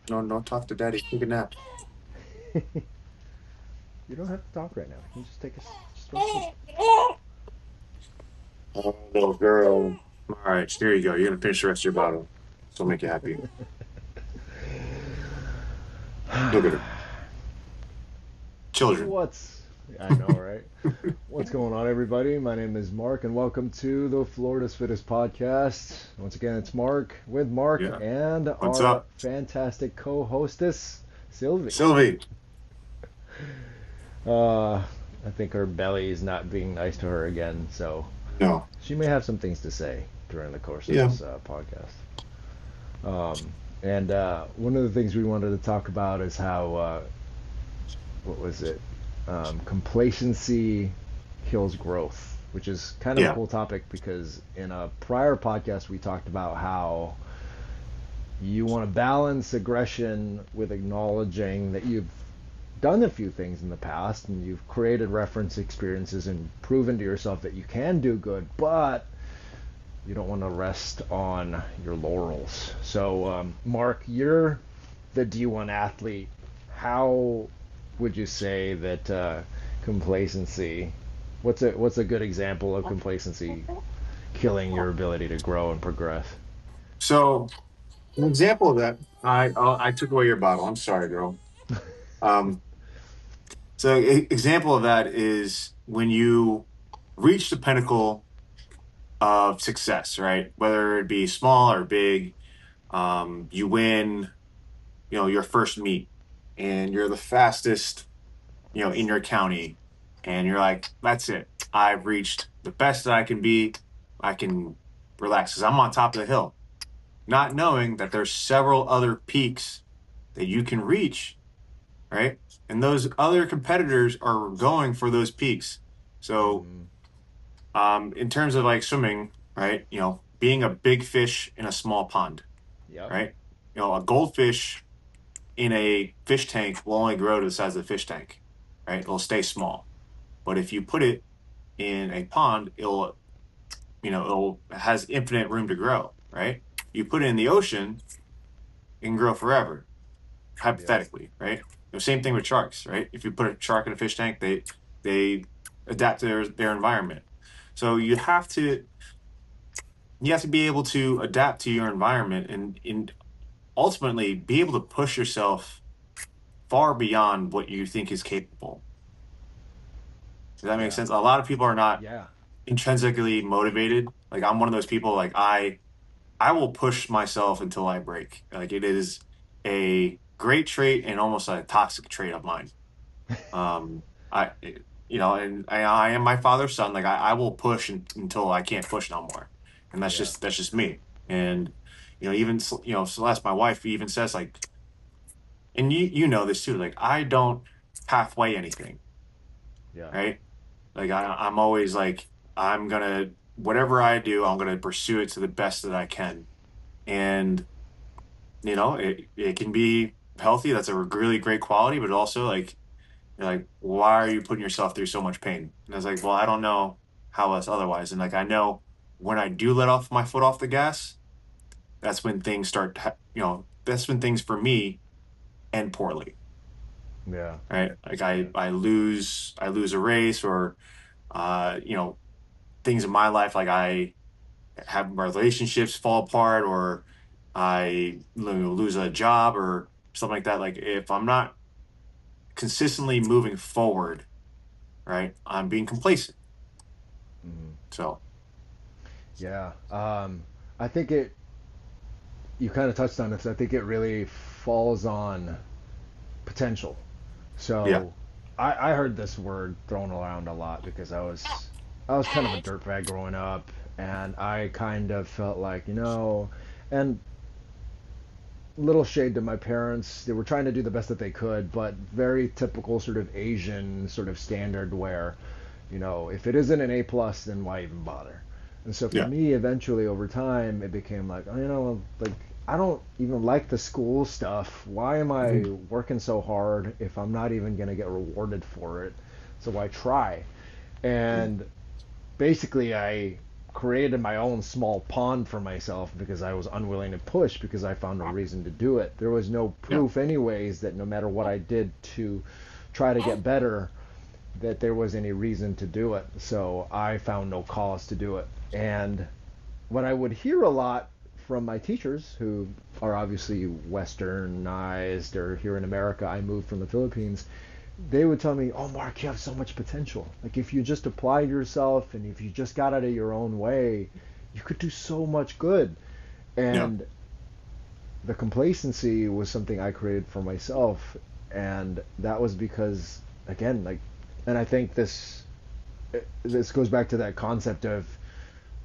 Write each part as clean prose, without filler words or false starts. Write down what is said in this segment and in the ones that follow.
No, no, talk to daddy. Take a nap. You don't have to talk right now. You can just just go to sleep. Oh, little girl. All right, here you go. You're gonna finish the rest of your bottle. So make you happy. Look at her. Children. What's I know, right? What's going on, everybody? My name is Mark, and welcome to the Florida's Fittest Podcast. Once again, it's Mark with Mark Yeah. and What's our up, fantastic co-hostess, Sylvie. Sylvie? Uh, I think her belly is not being nice to her again, so No. she may have some things to say during the course of Yeah. this podcast. And one of the things we wanted to talk about is how, what was it? Complacency kills growth, which is kind of a Yeah. cool topic because in a prior podcast we talked about how you want to balance aggression with acknowledging that you've done a few things in the past and you've created reference experiences and proven to yourself that you can do good, but you don't want to rest on your laurels. So, Mark, you're the D1 athlete. How would you say that complacency? What's a good example of complacency killing your ability to grow and progress? So an example of that, I took away your bottle. I'm sorry, girl. Um, so example of that is when you reach the pinnacle of success, right? Whether it be small or big, you win, your first meet, and you're the fastest, in your county, and you're like, that's it. I've reached the best that I can be. I can relax because I'm on top of the hill, not knowing that there's several other peaks that you can reach, right? And those other competitors are going for those peaks. So, Mm, in terms of like swimming, right? Being a big fish in a small pond, yep. right? A goldfish in a fish tank will only grow to the size of the fish tank, right? It'll stay small. But if you put it in a pond, it has infinite room to grow, right? You put it in the ocean, it can grow forever, Yep. hypothetically, right? The same thing with sharks, right? If you put a shark in a fish tank, they adapt to their environment. So you have to be able to adapt to your environment and ultimately be able to push yourself far beyond what you think is capable. Does that make Yeah. sense? A lot of people are not Yeah. intrinsically motivated. Like I'm one of those people. Like I will push myself until I break. Like it is a great trait and almost a toxic trait of mine. Um, I, and I am my father's son. Like I will push until I can't push no more, and that's Yeah. just me. And even Celeste, my wife, even says like, and you know this too. Like I don't halfway anything, Yeah. right? Like I'm always like I'm gonna whatever I do, I'm gonna pursue it to the best that I can, and it can be healthy. That's a really great quality, but also like you're like, why are you putting yourself through so much pain? And I was like, well, I don't know how else otherwise. And like I know when I do let off my foot off the gas, that's when things that's when things for me end poorly. Yeah. Right. Like I Yeah. I lose I lose a race or things in my life like I have my relationships fall apart or I lose a job or something like that. Like if I'm not consistently moving forward, right, I'm being complacent. Mhm. So Yeah. I think it. You kind of touched on this. I think it really falls on potential. yeah, So, I heard this word thrown around a lot because I was kind of a dirtbag growing up, and I kind of felt like and little shade to my parents. They were trying to do the best that they could, but very typical sort of Asian sort of standard where, if it isn't an A plus, then why even bother? And so for yeah, me, eventually over time, it became like, oh, like I don't even like the school stuff. Why am I mhm, working so hard if I'm not even gonna get rewarded for it? So why try? And basically, I created my own small pond for myself because I was unwilling to push because I found no reason to do it. There was no Yeah. proof, anyways, that no matter what I did to try to get better, that there was any reason to do it. So I found no cause to do it. And what I would hear a lot from my teachers, who are obviously westernized, or here in America, I moved from the Philippines, they would tell me, "Oh, Mark, you have so much potential. Like if you just applied yourself and if you just got out of your own way, you could do so much good." Yeah. And the complacency was something I created for myself, and that was because, again, like, and I think this goes back to that concept of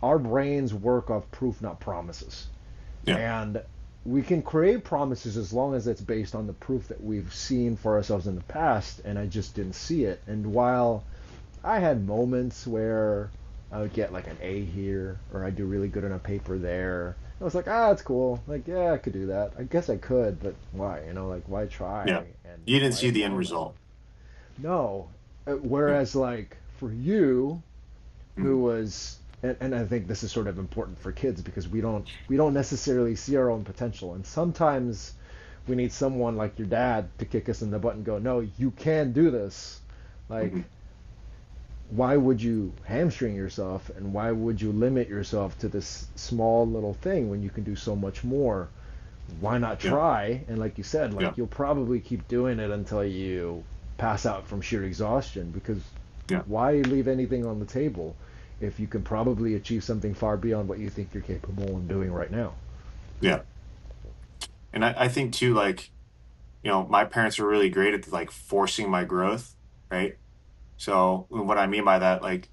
our brains work off proof, not promises. Yeah. And we can create promises as long as it's based on the proof that we've seen for ourselves in the past, and I just didn't see it. And while I had moments where I would get like an A here, or I'd do really good on a paper there, I was like, ah, that's cool. Like, yeah, I could do that. I guess I could, but why? Like, why try? Yeah. And You didn't why see the end allow result. myself? No. Yeah. Whereas, like, for you, who Mhm. was, and I think this is sort of important for kids because we don't necessarily see our own potential, and sometimes we need someone like your dad to kick us in the butt and go, no, you can do this. Like, Mhm. why would you hamstring yourself and why would you limit yourself to this small little thing when you can do so much more? Why not Yeah. try? And like you said, Yeah. like you'll probably keep doing it until you pass out from sheer exhaustion, because Yeah. why leave anything on the table if you can probably achieve something far beyond what you think you're capable of doing right now? Yeah. And I think too, like, my parents were really great at like forcing my growth, right? So what I mean by that, like,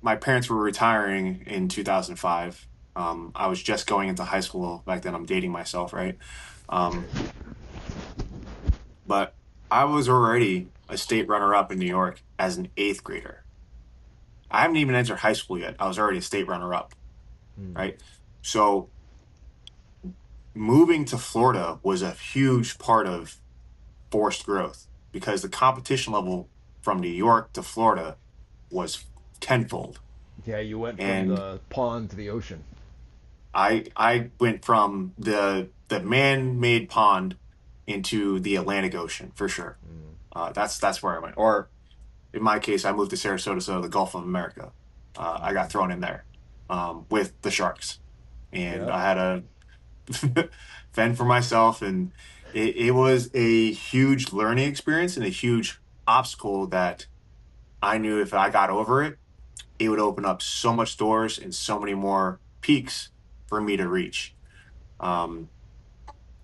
my parents were retiring in 2005. I was just going into high school back then. I'm dating myself, right? Um, but I was already a state runner-up in New York as an eighth grader. I haven't even entered high school yet. I was already a state runner-up, Hmm. right? So moving to Florida was a huge part of forced growth because the competition level from New York to Florida was tenfold. Yeah, you went from And the pond to the ocean. I went from the man-made pond into the Atlantic Ocean for sure. Mm. That's where I went. Or in my case, I moved to Sarasota, so the Gulf of America. I got Hmm. thrown in there with the sharks, and Yep. I had to fend for myself, and it was a huge learning experience and a huge obstacle that I knew if I got over it, it would open up so much doors and so many more peaks for me to reach. Um,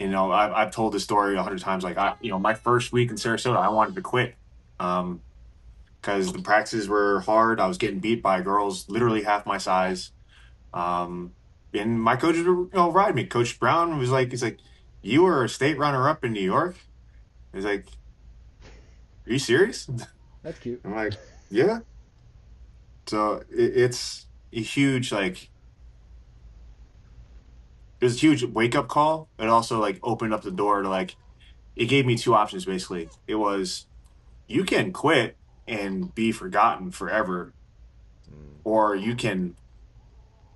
I've told this story 100 times. Like my first week in Sarasota, I wanted to quit because the practices were hard. I was getting beat by girls literally half my size. Um, and my coaches were, riding me. Coach Brown was like, he's like, "You were a state runner up in New York." He's like, "Are you serious?" That's cute. I'm like, "Yeah." So it's a huge like it was a huge wake up call. It also like opened up the door to like it gave me two options basically. It was you can quit and be forgotten forever, Mm. or you can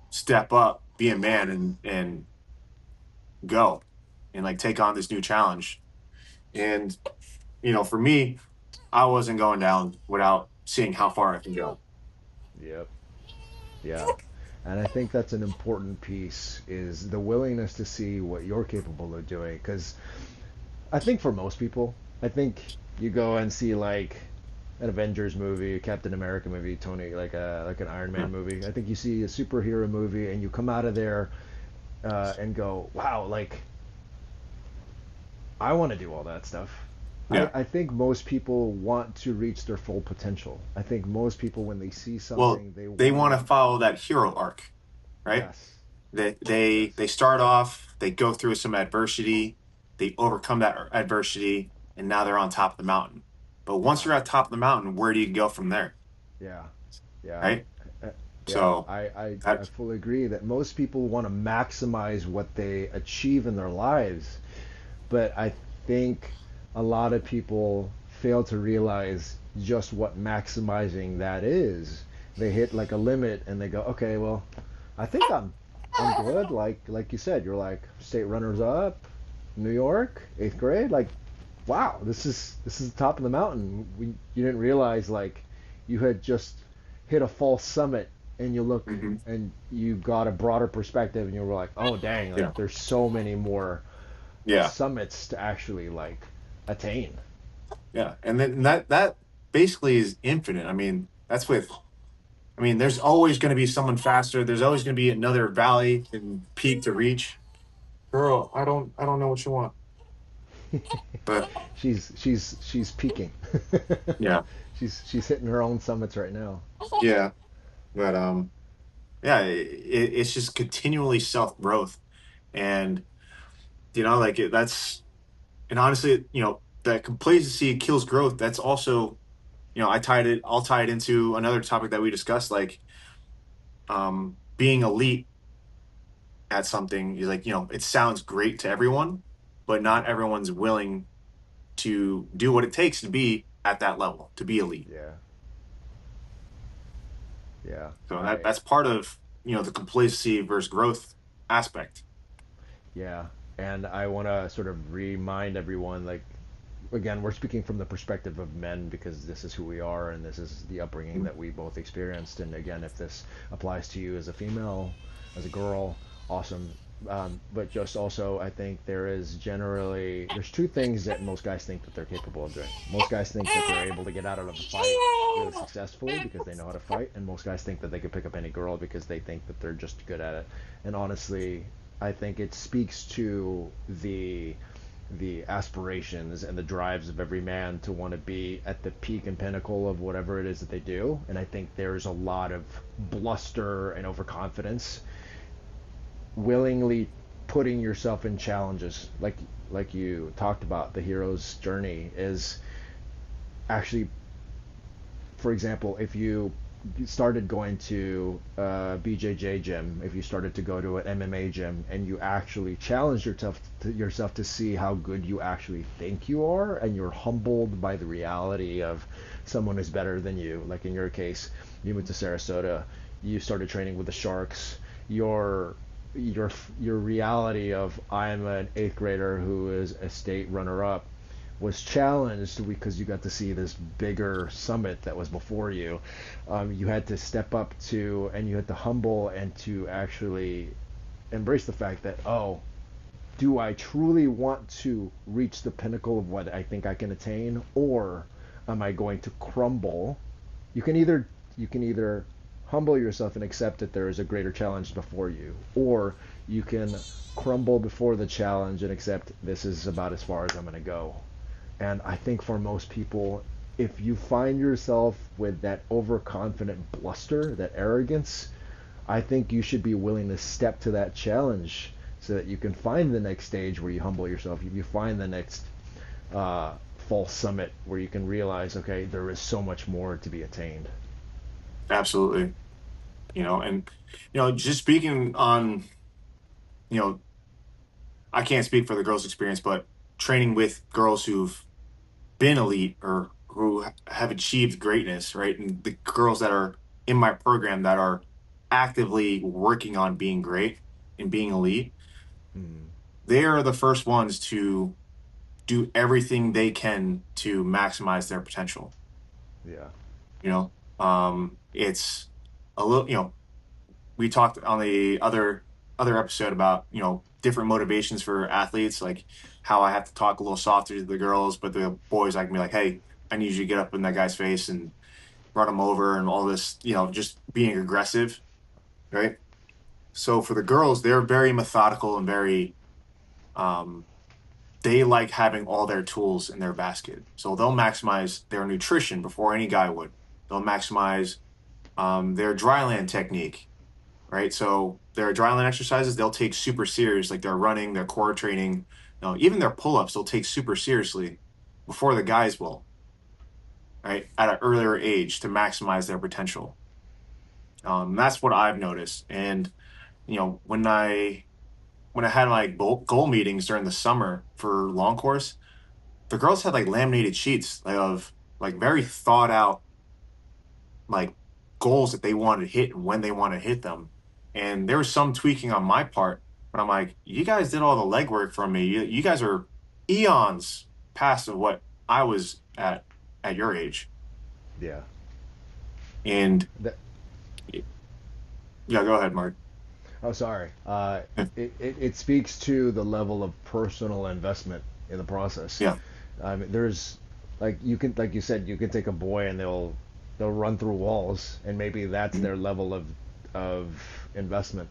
step up, be a man, and go and like take on this new challenge. And for me, I wasn't going down without seeing how far I can go. Yep. Yeah. And I think that's an important piece, is the willingness to see what you're capable of doing. Because I think for most people, I think you go and see like an Avengers movie, a Captain America movie, Tony, like an Iron Yeah, Man movie. I think you see a superhero movie and you come out of there and go, wow, like I want to do all that stuff. I, yeah. I think most people want to reach their full potential. I think most people, when they see Well, something, they they want want to to. follow that hero arc, right? Yes, They yes, start off, they go through some adversity, they overcome that adversity, and now they're on top of the mountain. But once yeah, you're at top of the mountain, where do you go from there, yeah, yeah. right? Uh, Yeah, So I that fully agree that most people want to maximize what they achieve in their lives, but I think a lot of people fail to realize just what maximizing that is. they hit like a limit and they go, okay, well, I think I'm good. Like you said, you're like state runners up, New York, eighth grade. Like, wow, this is the top of the mountain. You didn't realize like you had just hit a false summit, and you look Hmm. and you got a broader perspective, and you were like, oh dang, Yeah. like there's so many more Yeah. summits to actually like attain. Yeah. And then that basically is infinite. I mean, that's with I mean, there's always going to be someone faster. There's always going to be another valley and peak to reach. Girl, I don't know what you want. But She's peaking. yeah. She's hitting her own summits right now. Yeah. But yeah, it's just continually self-growth. And like that's and honestly, that complacency kills growth. That's also, I'll tie it into another topic that we discussed, like being elite at something is like, it sounds great to everyone, but not everyone's willing to do what it takes to be at that level, to be elite. Yeah, yeah. So I that's part of, the complacency versus growth aspect. Yeah, and I want to sort of remind everyone, like, again, we're speaking from the perspective of men because this is who we are and this is the upbringing that we both experienced. And again, if this applies to you as a female, as a girl, awesome. But just also, I think there's two things that most guys think that they're capable of doing. Most guys think that they're able to get out of a fight really successfully because they know how to fight, and most guys think that they can pick up any girl because they think that they're just good at it. And honestly, I think it speaks to the aspirations and the drives of every man to want to be at the peak and pinnacle of whatever it is that they do. And I think there's a lot of bluster and overconfidence willingly putting yourself in challenges like you talked about. The hero's journey is actually, for example, if you started going to a BJJ gym, if you started to go to an MMA gym, and you actually challenge yourself to see how good you actually think you are, and you're humbled by the reality of someone who's better than you. Like in your case, you went to Sarasota, you started training with the Sharks. Your your reality of I'm an eighth grader who is a state runner up was challenged because you got to see this bigger summit that was before you. You had to step up to, and you had to humble and to actually embrace the fact that, oh, do I truly want to reach the pinnacle of what I think I can attain, or am I going to crumble? You can either humble yourself and accept that there is a greater challenge before you, or you can crumble before the challenge and accept this is about as far as I'm going to go. And I think for most people, if you find yourself with that overconfident bluster, that arrogance, I think you should be willing to step to that challenge so that you can find the next stage where you humble yourself. You find the next uh, false summit where you can realize, okay, there is so much more to be attained. Absolutely. And just speaking on, you know, I can't speak for the girls' experience, but training with girls who've been elite or who have achieved greatness, right? And the girls that are in my program that are actively working on being great and being elite, Mm, they are the first ones to do everything they can to maximize their potential. yeah. You it's a little, we talked on the other episode about, different motivations for athletes, like how I have to talk a little softer to the girls, but the boys, I can be like, hey, I need you to get up in that guy's face and run him over and all this, just being aggressive, right? So for the girls, they're very methodical and very um they like having all their tools in their basket. So they'll maximize their nutrition before any guy would. They'll maximize their dryland technique, right? So their dryland exercises, they'll take super serious, like their running, their core training, even their pull-ups, they'll take super seriously before the guys will, right? At an earlier age to maximize their potential. That's what I've noticed. And when I had my goal meetings during the summer for long course, the girls had like laminated sheets of like very thought out like goals that they wanted to hit and when they want to hit them. And there was some tweaking on my part, but I'm like, you guys did all the legwork for me. You guys are eons past of what I was at your age. Yeah. And That, yeah, go ahead, Mark. oh, sorry. Yeah, It speaks to the level of personal investment in the process. yeah, I mean, there's like you can, like you said, you can take a boy and they'll run through walls, and maybe that's mhm, their level of investment.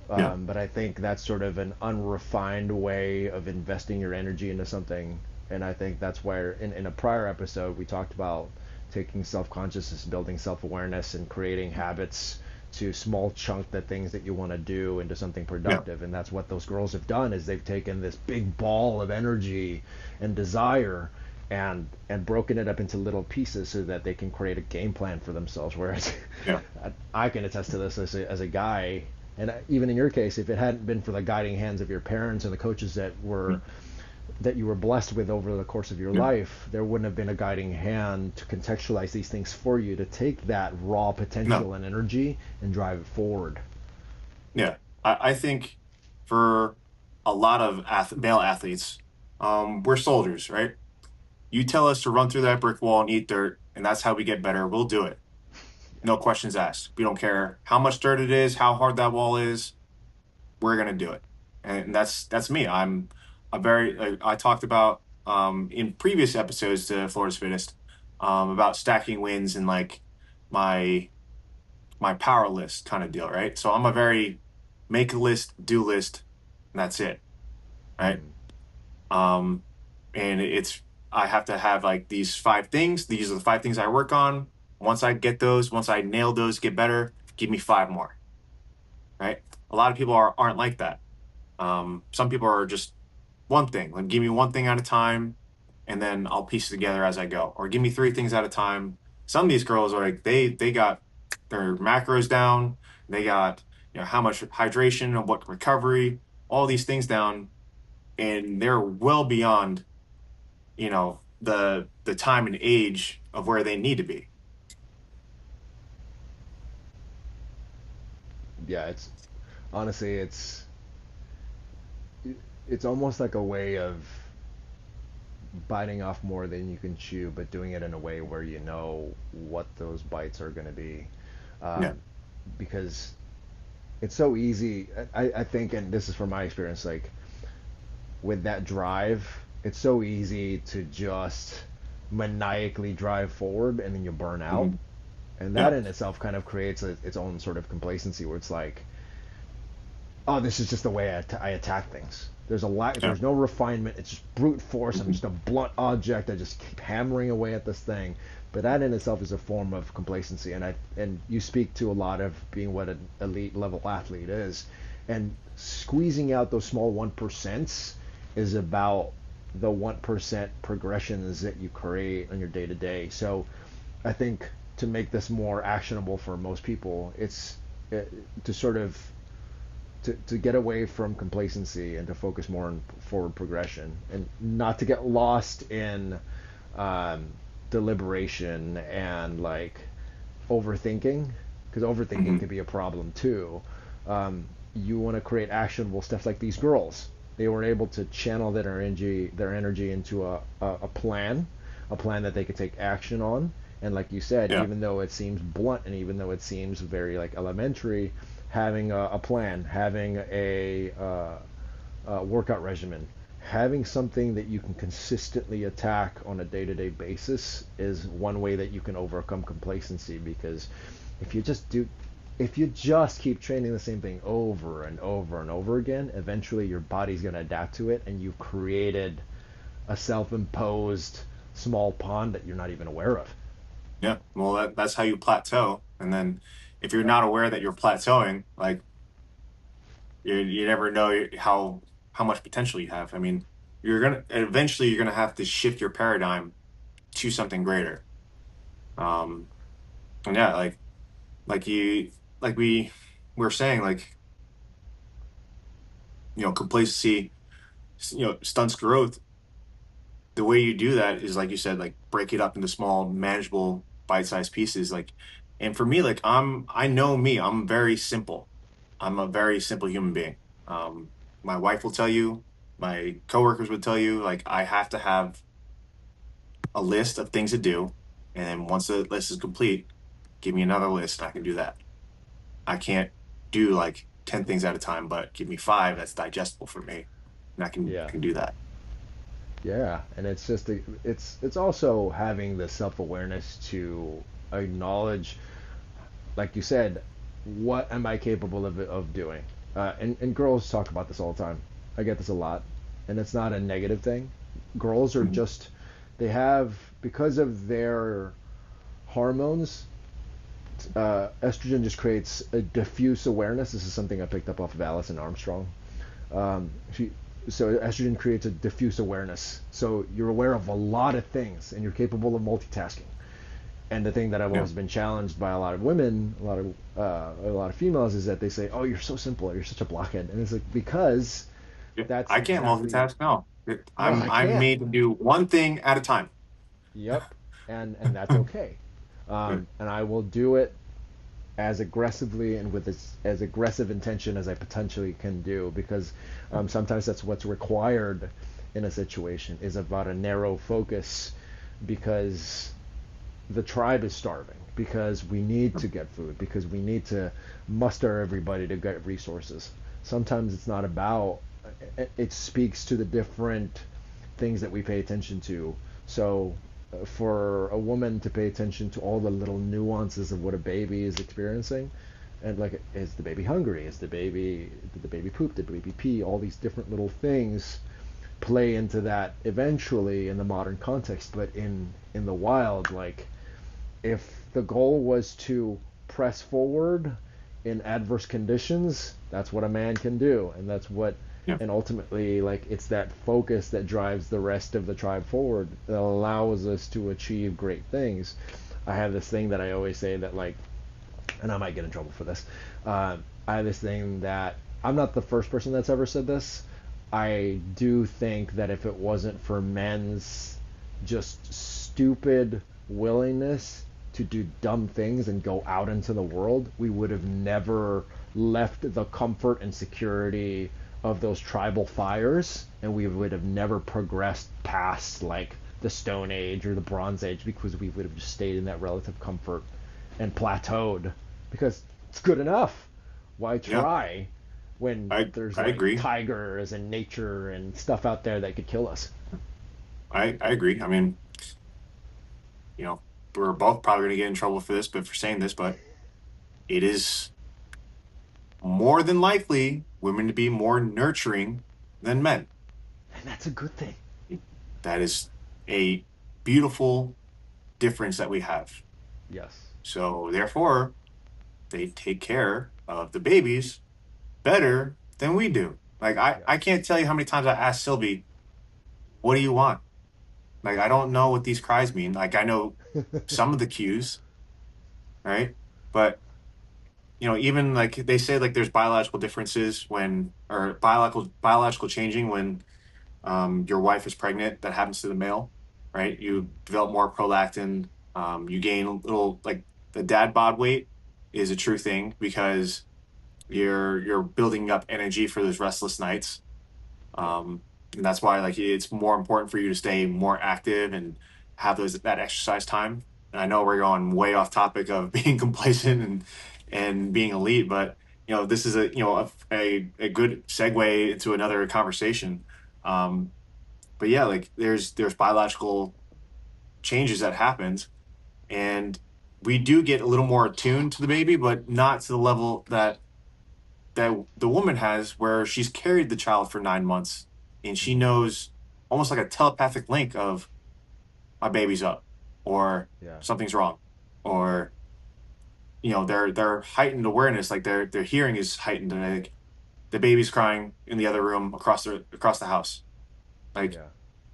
yeah, But I think that's sort of an unrefined way of investing your energy into something. And I think that's where, in a prior episode, we talked about taking self consciousness, building self awareness, and creating habits to small chunk the things that you want to do into something yeah, productive. And that's what those girls have done is they've taken this big ball of energy and desire and broken it up into little pieces so that they can create a game plan for themselves. Whereas yeah, I can attest to this as a guy, and even in your case, if it hadn't been for the guiding hands of your parents and the coaches yeah, that you were blessed with over the course of your yeah. life, there wouldn't have been a guiding hand to contextualize these things for you to take that raw No, potential and energy and drive it forward. yeah. I think for a lot of male athletes, we're soldiers, right? You tell us to run through that brick wall and eat dirt, and that's how we get better. We'll do it. No questions asked. We don't care how much dirt it is, how hard that wall is. We're gonna do it, and that's me. I'm a very I talked about in previous episodes to Florida's Fittest about stacking wins and like my my power list kind of deal, right? So I'm a very make a list, do list, and that's it, right? Mm. Um, and it's I have to have like these five things. These are the five things I work on. Once I get those, once I nail those, get better, give me five more, right? A lot of people aren't like that. Some people are just one thing. Like give me one thing at a time, and then I'll piece it together as I go. Or give me three things at a time. Some of these girls are like they got their macros down. They got how much hydration and what recovery, all these things down, and they're well beyond the time and age of where they need to be. Yeah, honestly, it's almost like a way of biting off more than you can chew, but doing it in a way where you know what those bites are going to be. Yeah. Um, because it's so easy. I think, and this is from my experience, like with that drive, it's so easy to just maniacally drive forward and then you burn out. Mhm. And that Yeah. in itself kind of creates its own sort of complacency where it's like, oh, this is just the way I attack things. Yeah. There's no refinement. It's just brute force. I'm Mhm. just a blunt object. I just keep hammering away at this thing. But that in itself is a form of complacency. And you speak to a lot of being what an elite level athlete is, and squeezing out those small 1% is about the 1% progressions that you create on your day to day. So I think to make this more actionable for most people, it's to sort of to get away from complacency and to focus more on forward progression and not to get lost in um, deliberation and like overthinking, because overthinking Mhm. can be a problem too. You want to create actionable stuff like these girls. They were able to channel their energy into a plan, a plan that they could take action on. And like you said, Yeah. even though it seems blunt and even though it seems very like elementary, having a plan, having a workout regimen, having something that you can consistently attack on a day-to-day basis is one way that you can overcome complacency. Because if you just do if you just keep training the same thing over and over and over again, eventually your body's going to adapt to it and you've created a self-imposed small pond that you're not even aware of. Yeah. Well, that's how you plateau. And then if you're not aware that you're plateauing, like you never know how much potential you have. I mean, you're gonna have to shift your paradigm to something greater. Um, and yeah, like you like we were saying, like complacency, stunts growth. The way you do that is like you said, like break it up into small, manageable, bite-sized pieces, like And for me, like I know me, I'm very simple. I'm a very simple human being. Um, my wife will tell you, my coworkers would tell you, like I have to have a list of things to do. And then once the list is complete, give me another list and I can do that. I can't do like 10 things at a time, but give me five that's digestible for me. And I Yeah. can do that. Yeah, and it's just it's also having the self-awareness to acknowledge, like you said, what am I capable of doing? And girls talk about this all the time. I get this a lot, and it's not a negative thing. Girls are Mhm. just they have, because of their hormones, estrogen just creates a diffuse awareness. This is something I picked up off of Alison Armstrong. She, so estrogen creates a diffuse awareness. So you're aware of a lot of things, and you're capable of multitasking. And the thing that I've Yeah. always been challenged by a lot of women, a lot of females, is that they say, "Oh, you're so simple. You're such a blockhead." And it's like, because Yeah. that's I can't exactly. multitask. No, No, I I'm can't. made to do one thing at a time. Yep, and that's okay. Yeah. And I will do it as aggressively and with as aggressive intention as I potentially can do, because sometimes that's what's required in a situation, is about a narrow focus, because the tribe is starving, because we need to get food, because we need to muster everybody to get resources. Sometimes it's not about, it speaks to the different things that we pay attention to. So for a woman to pay attention to all the little nuances of what a baby is experiencing, and like, is the baby hungry, did the baby poop, did the baby pee, all these different little things play into that eventually in the modern context. But in the wild, like, if the goal was to press forward in adverse conditions, that's what a man can do, and that's what, Yeah. and ultimately, like, it's that focus that drives the rest of the tribe forward, that allows us to achieve great things. I have this thing that I always say that, like, and I might get in trouble for this. I have this thing that I'm not the first person that's ever said this. I do think that if it wasn't for men's just stupid willingness to do dumb things and go out into the world, we would have never left the comfort and security of those tribal fires, and we would have never progressed past like the Stone Age or the Bronze Age, because we would have just stayed in that relative comfort and plateaued, because it's good enough. Why Yeah. try when there's I like agree. tigers and nature and stuff out there that could kill us? I agree. I mean, you know, we're both probably going to get in trouble for this, but for saying this, but it is more than likely women to be more nurturing than men. And that's a good thing. That is a beautiful difference that we have. Yes. So therefore, they take care of the babies better than we do. Like I Yes. can't tell you how many times I asked Sylvie, "What do you want?" Like I don't know what these cries mean. Like I know some of the cues, right? But even like they say, like there's biological differences when, or biological changing when your wife is pregnant. That happens to the male, right? You develop more prolactin. You gain a little, like the dad bod weight is a true thing because you're building up energy for those restless nights. Yep. And that's why like it's more important for you to stay more active and have that exercise time. And I know we're going way off topic of being complacent and being elite, but this is a good segue into another conversation. Um, but yeah, like there's biological changes that happens, and we do get a little more attuned to the baby, but not to the level that the woman has, where she's carried the child for 9 months and she Mm-hmm. knows almost like a telepathic link of my baby's up or Yeah. something's wrong, or their heightened awareness, like their hearing is heightened, and like the baby's crying in the other room across the house. Like Yeah.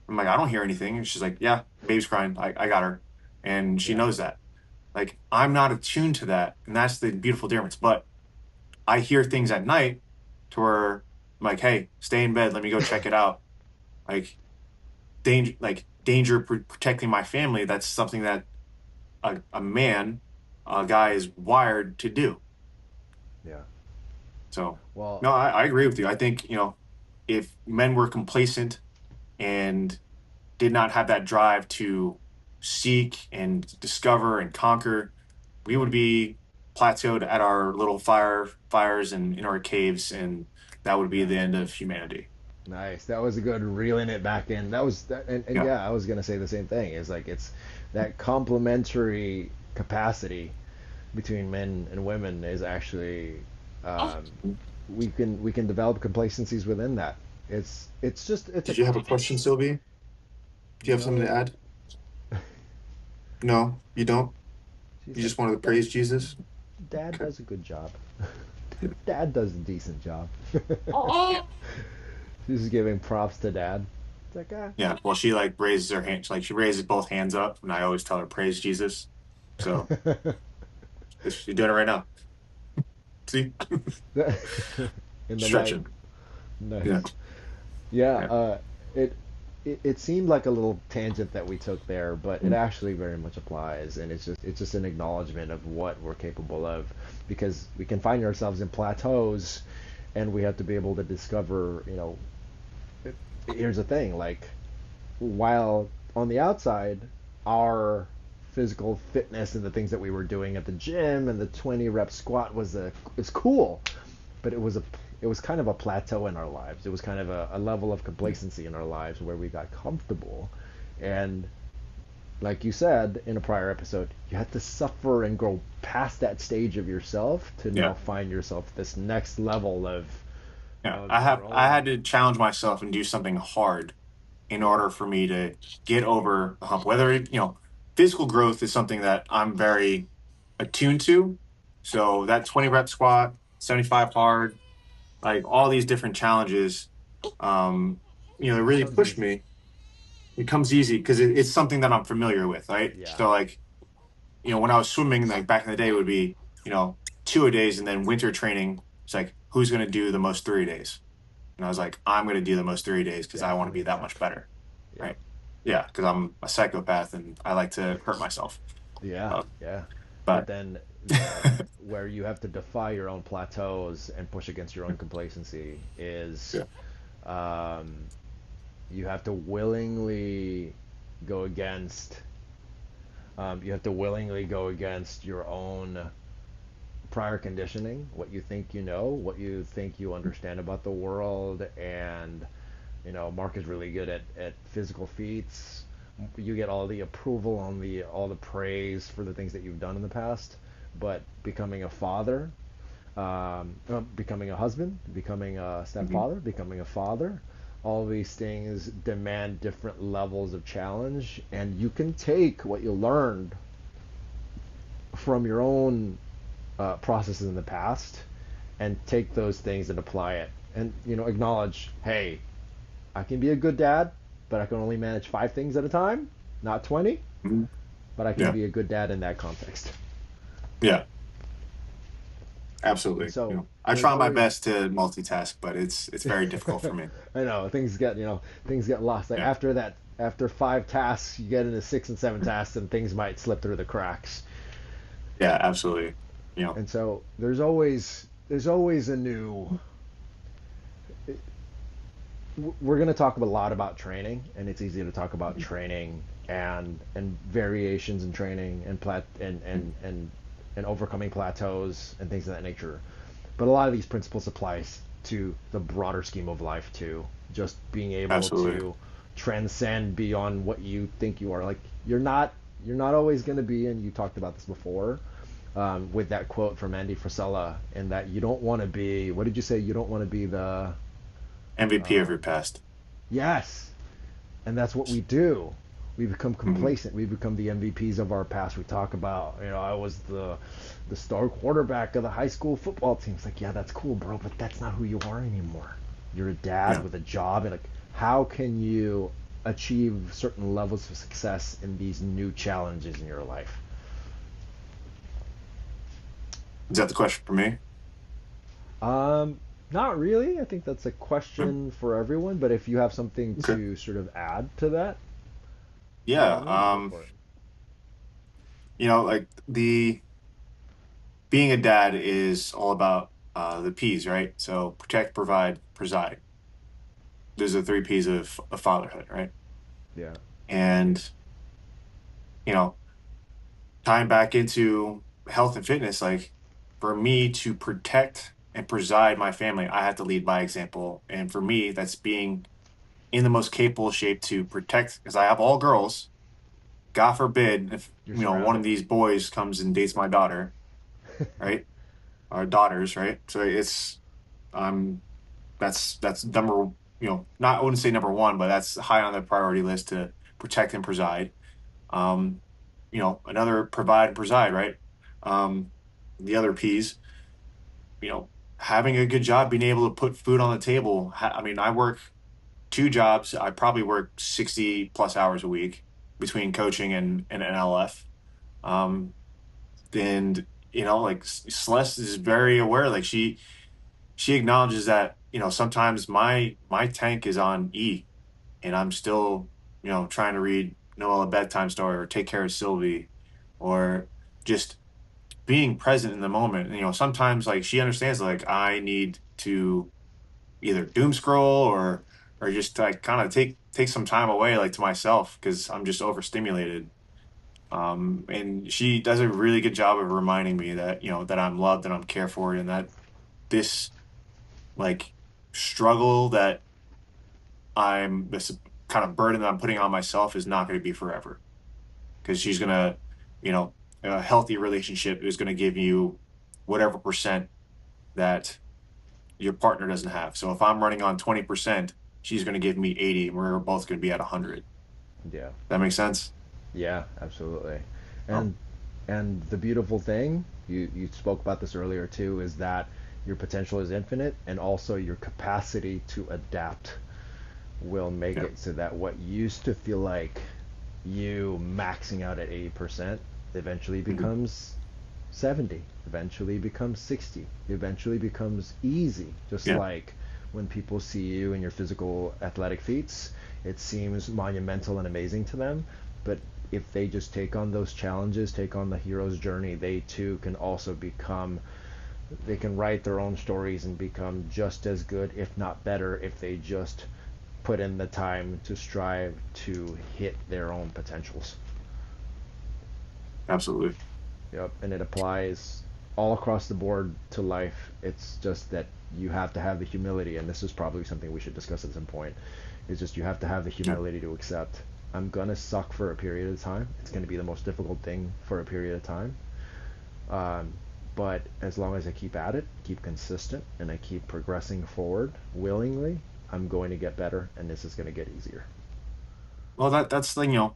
I'm like, I don't hear anything, and she's like, yeah, baby's crying, I got her, and she Yeah. knows that. Like I'm not attuned to that, and that's the beautiful difference. But I hear things at night to where I'm like, hey, stay in bed. Let me go check it out. Like danger protecting my family. That's something that a man a guy is wired to do. Yeah. So, Well, no, I agree with you. I think, if men were complacent and did not have that drive to seek and discover and conquer, we would be plateaued at our little fires and in our caves, and that would be yeah. the end of humanity. Nice. That was a good reeling it back in. That was that, and Yeah. yeah, I was gonna say the same thing. It's like it's that complementary capacity between men and women is actually um, we can develop complacencies within that. It's just it's a Did you have a question, Sylvie? Do you have something to no. add? No, you don't. She's You like just wanted to praise Jesus. Dad Okay. does a good job. Dad does a decent job. She's giving props to Dad. It's like Yeah. Well, she like raises her hand, like she raises both hands up, and I always tell her praise Jesus. So she's doing it right now. See, in the night. stretching. Yeah. Nice. Yeah, Yeah. it, it seemed like a little tangent that we took there, but it actually very much applies, and it's just an acknowledgement of what we're capable of, because we can find ourselves in plateaus, and we have to be able to discover, here's the thing, like while on the outside, our physical fitness and the things that we were doing at the gym and the 20 rep squat was cool, but it was kind of a plateau in our lives. It was kind of a level of complacency in our lives where we got comfortable. And like you said in a prior episode, you had to suffer and grow past that stage of yourself to now Yeah. find yourself this next level of Yeah. of I your had own. to challenge myself and do something hard in order for me to get over the hump. Whether physical growth is something that I'm very attuned to. So that 20 rep squat, 75 hard, like all these different challenges, um, it really Comes pushed easy. me. It comes easy because it's something that I'm familiar with, right? Yeah. So like, when I was swimming, like back in the day, it would be, 2 a days, and then winter training. It's like, who's going to do the most 3 days? And I was like, I'm going to do the most 3 days because I want to be Definitely that much Jeff. better, Yep. right? Yeah, because I'm a psychopath and I like to hurt myself. Yeah, Uh, yeah. But but then the where you have to defy your own plateaus and push against your own complacency is yeah, um, you have to willingly go against your own prior conditioning, what you think you know, what you think you understand about the world, and Mark is really good at physical feats. You get all the approval on all the praise for the things that you've done in the past, but becoming a father, becoming a husband, becoming a mhm, stepfather, becoming a father, all these things demand different levels of challenge, and you can take what you learned from your own processes in the past and take those things and apply it, and acknowledge, hey, I can be a good dad, but I can only manage 5 things at a time, not 20. mhm. But I can Yeah, be a good dad in that context. yeah, And absolutely. so I there's try my always, best to multitask, but it's very difficult for me. I know things get lost. Like Yeah, after 5 tasks, you get into 6 and 7 tasks, and things might slip through the cracks. yeah, absolutely. And so there's always a new. We're going to talk a lot about training, and it's easy to talk about training and variations in training and and overcoming plateaus and things of that nature. But a lot of these principles applies to the broader scheme of life too. Just being able Absolutely. to transcend beyond what you think you are. Like you're not always going to be, and you talked about this before, with that quote from Andy Frisella, in that you don't want to be. What did you say? You don't want to be the. MVP of Um, your past. yes, and that's what we do. We become Hmm. complacent. We become the MVPs of our past. We talk about, I was the star quarterback of the high school football team. It's like, yeah, that's cool, bro, but that's not who you are anymore. You're a dad Yeah. with a job, and like, how can you achieve certain levels of success in these new challenges in your life? Is that the question for me? Um, Not really. I think that's a No? question for everyone, but if you have something Okay. to sort of add to that, by Yeah. all means, go for it. Like the being a dad is all about the P's, right? So protect, provide, preside. Those are the three P's of fatherhood, right? Yeah. And you know, tying back into health and fitness, like for me to protect and preside my family, I have to lead by example. And for me, that's being in the most capable shape to protect, because I have all girls. God forbid if You're one of surrounded. these boys comes and dates my daughter, right? Our daughters, right? So it's um that's number not I wouldn't say number one, but that's high on the priority list to protect and preside. Um, another provide and preside, right? Um, the other P's, you know, having a good job, being able to put food on the table. I mean, I work two jobs. I probably work 60 plus hours a week between coaching and NLF. Um, and like Celeste is very aware. Like she acknowledges that sometimes my tank is on E, and I'm still trying to read Noah a bedtime story or take care of Sylvie, or just being present in the moment. Sometimes like she understands like I need to either doom scroll or just like kind of take some time away like to myself because I'm just overstimulated. And she does a really good job of reminding me that that I'm loved and I'm cared for, and that this like struggle that this kind of burden that I'm putting on myself is not going to be forever, because she's going to, you know, a healthy relationship is going to give you whatever percent that your partner doesn't have. So if I'm running on 20%, she's going to give me 80, and we're both going to be at 100. Yeah. That makes sense? Yeah, absolutely. Oh, And the beautiful thing, you spoke about this earlier too, is that your potential is infinite and also your capacity to adapt will make yeah. it so that what used to feel like you maxing out at 80% eventually Mhm. becomes 70, eventually becomes 60, eventually becomes easy. Just Yeah. like when people see you and your physical athletic feats, it seems monumental and amazing to them. But if they just take on those challenges, take on the hero's journey, they too can also become, they can write their own stories and become just as good, if not better, if they just put in the time to strive to hit their own potentials. Absolutely. Yep, and it applies all across the board to life. It's just that you have to have the humility, and this is probably something we should discuss at some point. Is just you have to have the Yeah. humility to accept I'm gonna suck for a period of time. It's gonna be the most difficult thing for a period of time. Um, but as long as I keep at it, keep consistent, and I keep progressing forward willingly, I'm going to get better, and this is going to get easier. Well, that's the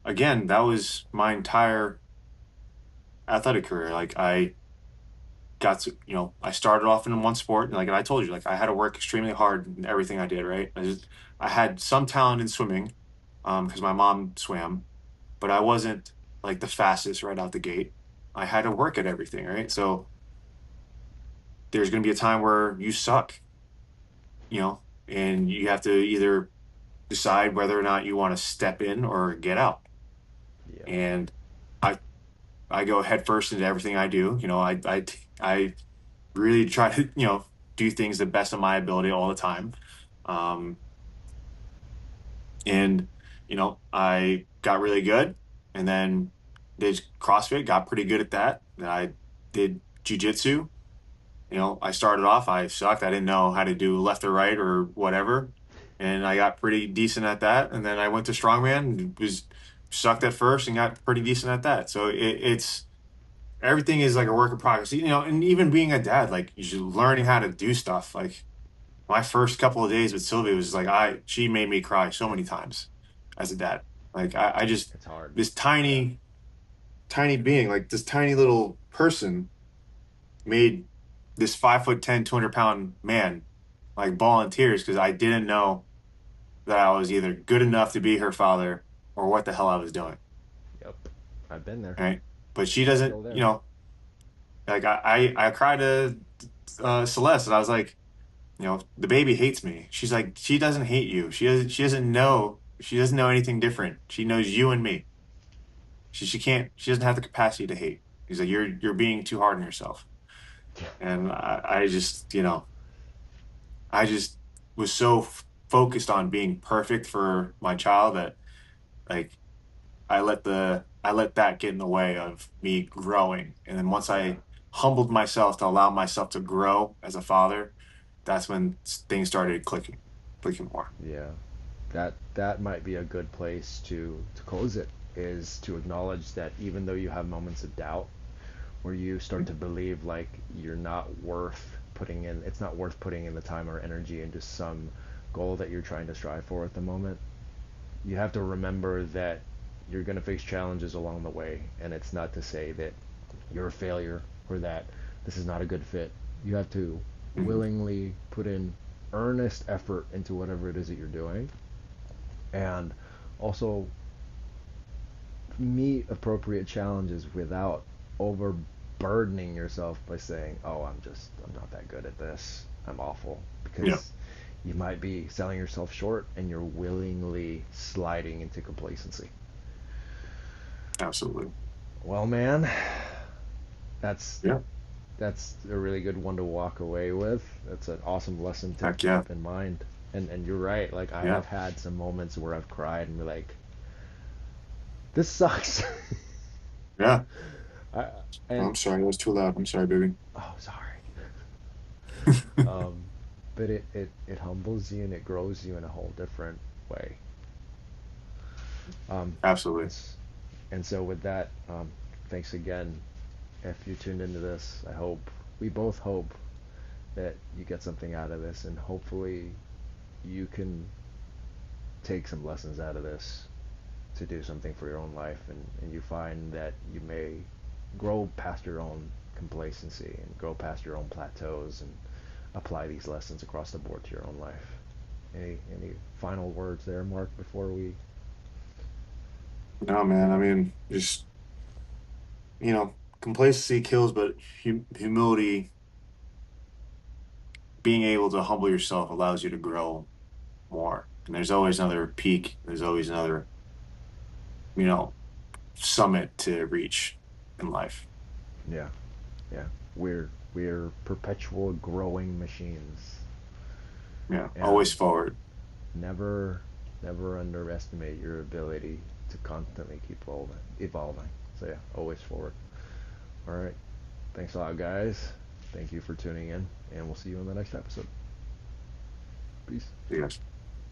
again, that was my entire athletic career. Like got to, I started off in one sport, and like I told you, like I had to work extremely hard in everything I did, right? I had some talent in swimming, because my mom swam, but I wasn't like the fastest right out the gate. I had to work at everything, right? So there's going to be a time where you suck, and you have to either decide whether or not you want to step in or get out. Yep. And I I go headfirst into everything I do. I really try to do things the best of my ability all the time. Um, and I got really good, and then did CrossFit, got pretty good at that. Then I did Jiu-Jitsu. I started off, I sucked. I didn't know how to do left or right or whatever, and I got pretty decent at that. And then I went to strongman and was sucked at first and got pretty decent at that. So it's everything is like a work in progress. And even being a dad, like you learning how to do stuff. Like my first couple of days with Sylvia was like she made me cry so many times as a dad. Like I just It's hard. this Yeah. tiny being, like this tiny little person made this 5'10", 200-pound man like volunteers because I didn't know that I was either good enough to be her father or what the hell I was doing. Yep. I've been there. Right. But she I'm doesn't, still there. like I cried to Celeste, and I was like, the baby hates me. She's like, she doesn't hate you. She doesn't know anything different. She knows you and me. She doesn't have the capacity to hate. He's like, you're being too hard on yourself. And I just, I just was so focused on being perfect for my child that like I let that get in the way of me growing. And then once Yeah. I humbled myself to allow myself to grow as a father, that's when things started clicking more. Yeah. That might be a good place to close it, is to acknowledge that even though you have moments of doubt where you start to believe like you're not worth putting in, it's not worth putting in the time or energy into some goal that you're trying to strive for at the moment, you have to remember that you're going to face challenges along the way, and it's not to say that you're a failure or that this is not a good fit. You have to Mhm. willingly put in earnest effort into whatever it is that you're doing, and also meet appropriate challenges without overburdening yourself by saying, "Oh, I'm not that good at this. I'm awful," Yeah, because you might be selling yourself short and you're willingly sliding into complacency. absolutely. Well, man, that's Yeah, that's a really good one to walk away with. That's an awesome lesson to heck yeah, keep in mind. And you're right. Like I yeah, have had some moments where I've cried and be like, "This sucks." yeah. I, Oh, and I'm sorry, that was too loud. I'm sorry, baby. oh, sorry. Um, but it humbles you and it grows you in a whole different way. Um, and, Absolutely. and so with that, thanks again. If you tuned into this, I hope, we both hope that you get something out of this, and hopefully you can take some lessons out of this to do something for your own life, and you find that you may grow past your own complacency and grow past your own plateaus and apply these lessons across the board to your own life. Any final words there, Mark, before we No, man. take I off? mean, just complacency kills, but humility, being able to humble yourself, allows you to grow more. And there's always another peak. There's always another, you know, summit to reach in life. Yeah, yeah. We're perpetual growing machines, Yeah, always and forward. never never underestimate your ability to constantly keep evolving. So yeah, always forward. All right. Thanks a lot, guys. Thank you for tuning in, and we'll see you in the next episode. Peace. Yes.